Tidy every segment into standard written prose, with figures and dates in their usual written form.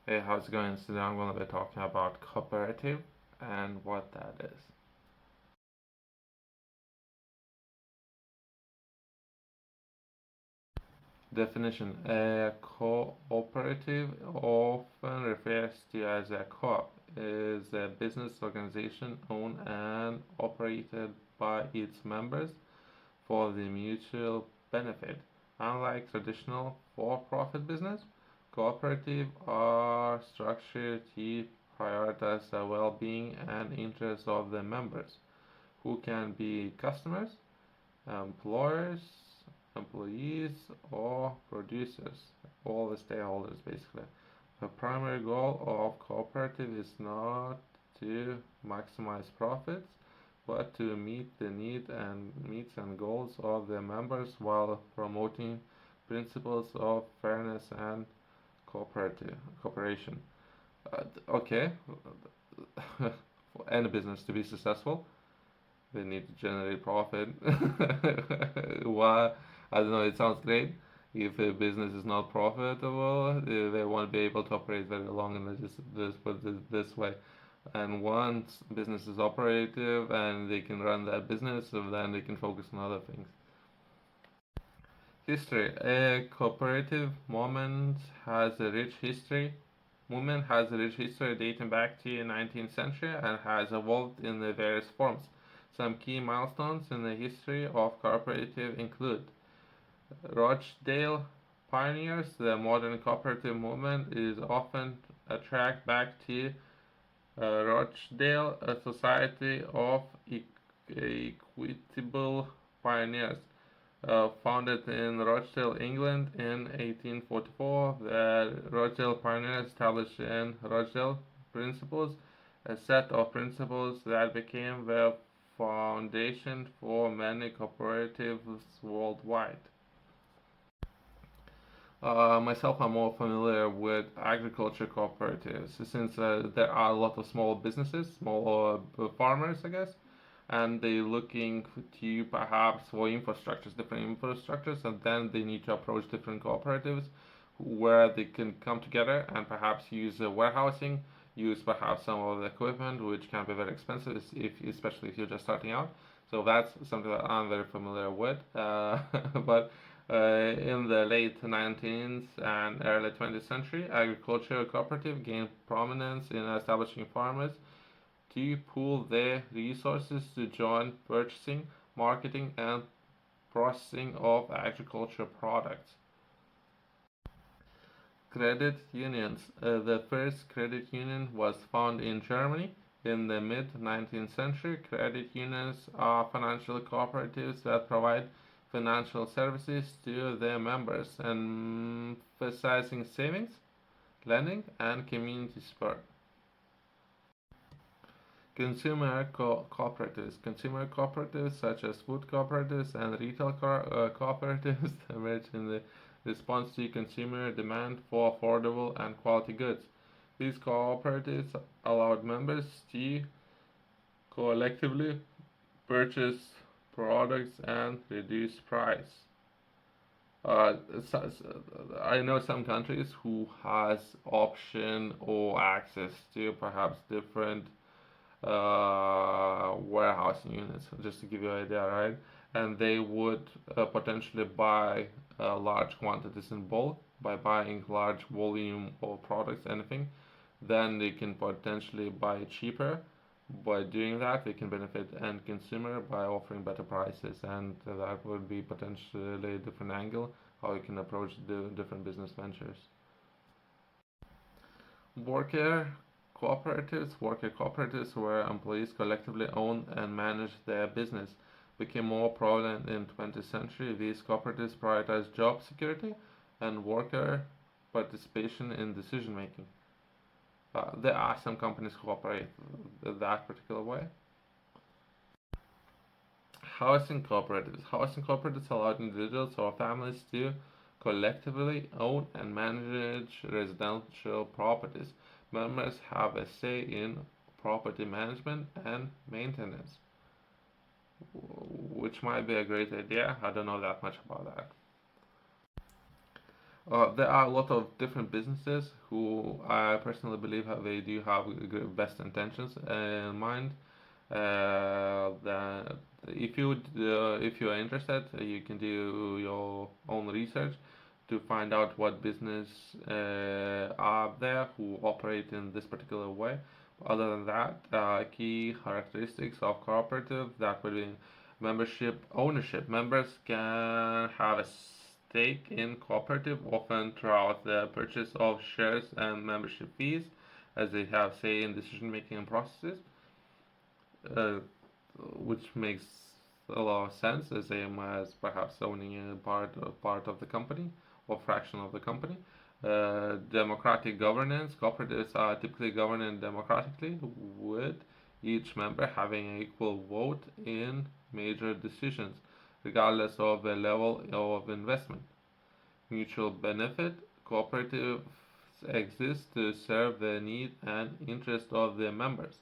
Hey, how's it going? Today I'm going to be talking about cooperative and what that is. Definition: a cooperative, often referred to as a co-op, is a business organization owned and operated by its members for the mutual benefit. Unlike traditional for-profit business, cooperative are structured to prioritize the well-being and interests of the members, who can be customers, employers, employees, or producers, all the stakeholders basically. The primary goal of cooperative is not to maximize profits, but to meet the needs and goals of the members while promoting principles of fairness and cooperation. Okay, for any business to be successful, they need to generate profit. Why? I don't know. It sounds great. If a business is not profitable, they won't be able to operate very long. And let's just put it this way. And once business is operative and they can run that business, so then they can focus on other things. History. A cooperative movement has a rich history dating back to the 19th century and has evolved in the various forms. Some key milestones in the history of cooperative include Rochdale Pioneers. The modern cooperative movement is often tracked back to Rochdale, a society of Equitable Pioneers. Founded in Rochdale, England in 1844, the Rochdale Pioneers established in Rochdale Principles, a set of principles that became the foundation for many cooperatives worldwide. Myself, I'm more familiar with agriculture cooperatives since there are a lot of small businesses, small farmers, I guess, and they're looking to perhaps for infrastructures, different infrastructures, and then they need to approach different cooperatives where they can come together and perhaps use warehousing, use perhaps some of the equipment, which can be very expensive, especially if you're just starting out. So that's something that I'm very familiar with. But in the late 19th and early 20th century, agricultural cooperative gained prominence in establishing farmers to pool their resources to join purchasing, marketing, and processing of agricultural products. Credit unions. The first credit union was found in Germany in the mid 19th century. Credit unions are financial cooperatives that provide financial services to their members, emphasizing savings, lending, and community support. Consumer cooperatives such as food cooperatives and retail cooperatives emerged in the response to consumer demand for affordable and quality goods. These cooperatives allowed members to collectively purchase products and reduce price. Uh, I know some countries who has option or access to perhaps different warehousing units, just to give you an idea, right? And they would potentially buy large quantities in bulk by buying large volume of products, anything. Then they can potentially buy cheaper. By doing that, they can benefit end consumer by offering better prices, and that would be potentially a different angle how you can approach the different business ventures. Worker cooperatives where employees collectively own and manage their business became more prevalent in 20th century. These cooperatives prioritize job security and worker participation in decision making. There are some companies who operate that particular way. Housing cooperatives allow individuals or families to collectively own and manage residential properties. Members have a say in property management and maintenance, which might be a great idea. I don't know that much about that. There are a lot of different businesses who I personally believe they do have best intentions in mind. That if you are interested, you can do your own research to find out what business are there who operate in this particular way. Other than that, key characteristics of cooperative that would be membership ownership. Members can have a stake in cooperative, often throughout the purchase of shares and membership fees, as they have say in decision making processes. Uh, which makes a lot of sense, the same as perhaps owning a part of the company or fraction of the company. Democratic governance. Cooperatives are typically governed democratically, with each member having an equal vote in major decisions, regardless of the level of investment. Mutual benefit. Cooperatives exist to serve the need and interest of their members,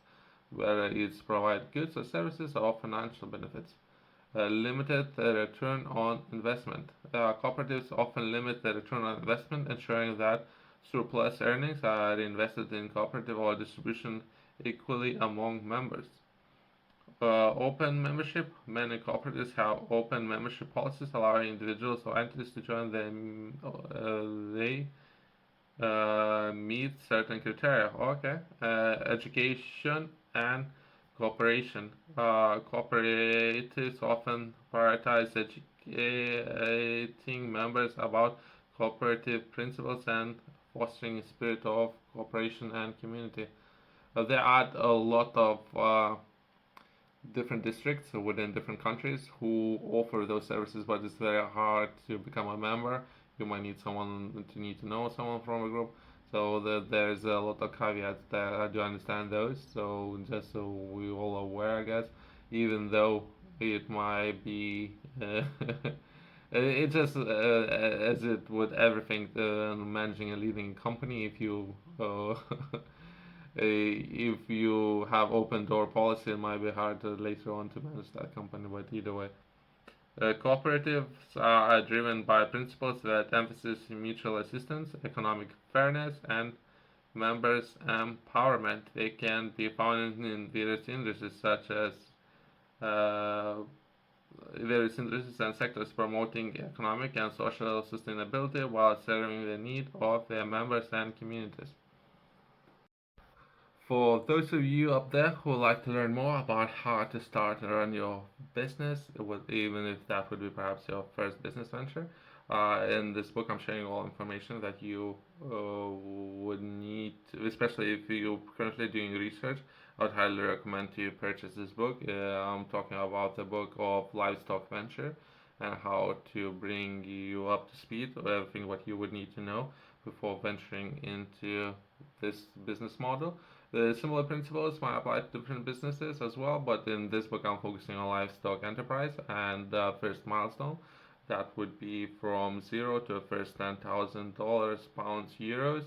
whether it's provide goods or services or financial benefits. Limited return on investment. Cooperatives often limit the return on investment, ensuring that surplus earnings are reinvested in cooperative or distribution equally among members. Open membership. Many cooperatives have open membership policies allowing individuals or entities to join them. They meet certain criteria. Okay. Education and cooperation. Cooperatives often prioritize educating members about cooperative principles and fostering a spirit of cooperation and community. There are a lot of different districts within different countries who offer those services, but it's very hard to become a member. You might need to know someone from a group. So there's a lot of caveats that I do understand those. So just so we all aware, I guess, even though it might be, it just as it with everything, managing and leading a company, if you have open door policy, it might be hard to later on to manage that company. But either way, cooperatives are driven by principles that emphasize mutual assistance, economic fairness, and members' empowerment. They can be found in various industries such as uh, various industries and sectors promoting economic and social sustainability while serving the needs of their members and communities. For those of you up there who would like to learn more about how to start and run your business, even if that would be perhaps your first business venture, in this book I'm sharing all information that you would need, especially if you're currently doing research. I would highly recommend to you purchase this book. I'm talking about the book of livestock venture and how to bring you up to speed of everything what you would need to know before venturing into this business model. The similar principles might apply to different businesses as well, but in this book I'm focusing on livestock enterprise and the first milestone. That would be from zero to a first $10,000, pounds, euros.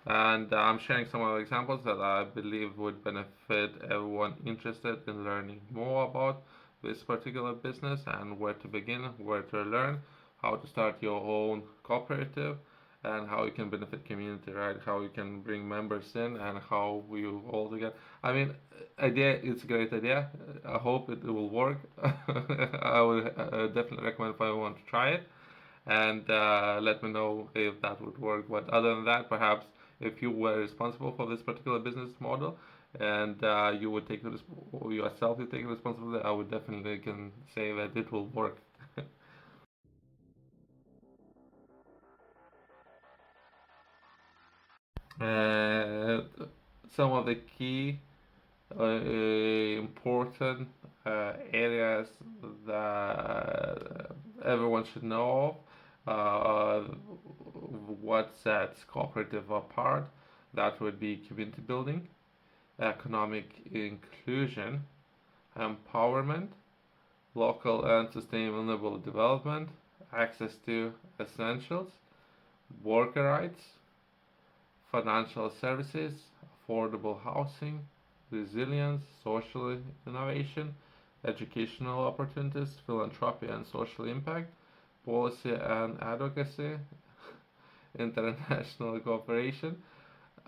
And I'm sharing some of the examples that I believe would benefit everyone interested in learning more about this particular business and where to begin, where to learn, how to start your own cooperative, and how you can benefit community, right? How you can bring members in and how we all together. I mean, idea it's a great idea. I hope it will work. I would definitely recommend for everyone to try it and let me know if that would work. But other than that, perhaps if you were responsible for this particular business model and you would take yourself you take responsibility, I would definitely can say that it will work. Uh, some of the key important areas that everyone should know of. What sets cooperative apart? That would be community building, economic inclusion, empowerment, local and sustainable development, access to essentials, worker rights, financial services, affordable housing, resilience, social innovation, educational opportunities, philanthropy and social impact, policy and advocacy, international cooperation,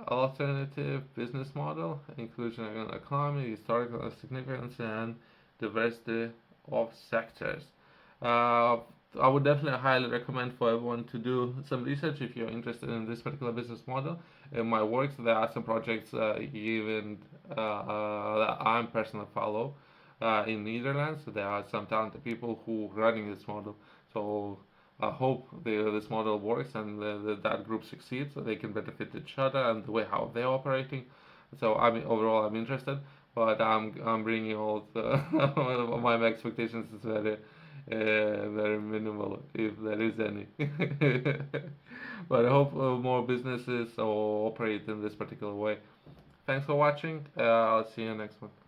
alternative business model, inclusion in economy, historical significance, and diversity of sectors. Uh, I would definitely highly recommend for everyone to do some research if you're interested in this particular business model. In my works, there are some projects even that I'm personally follow in Netherlands. There are some talented people who running this model. So I hope this model works and that group succeeds so they can benefit each other and the way how they're operating. So I mean, overall, I'm interested, but I'm bringing all the my expectations is very minimal if there is any. But I hope more businesses operate in this particular way. Thanks for watching. I'll see you next one.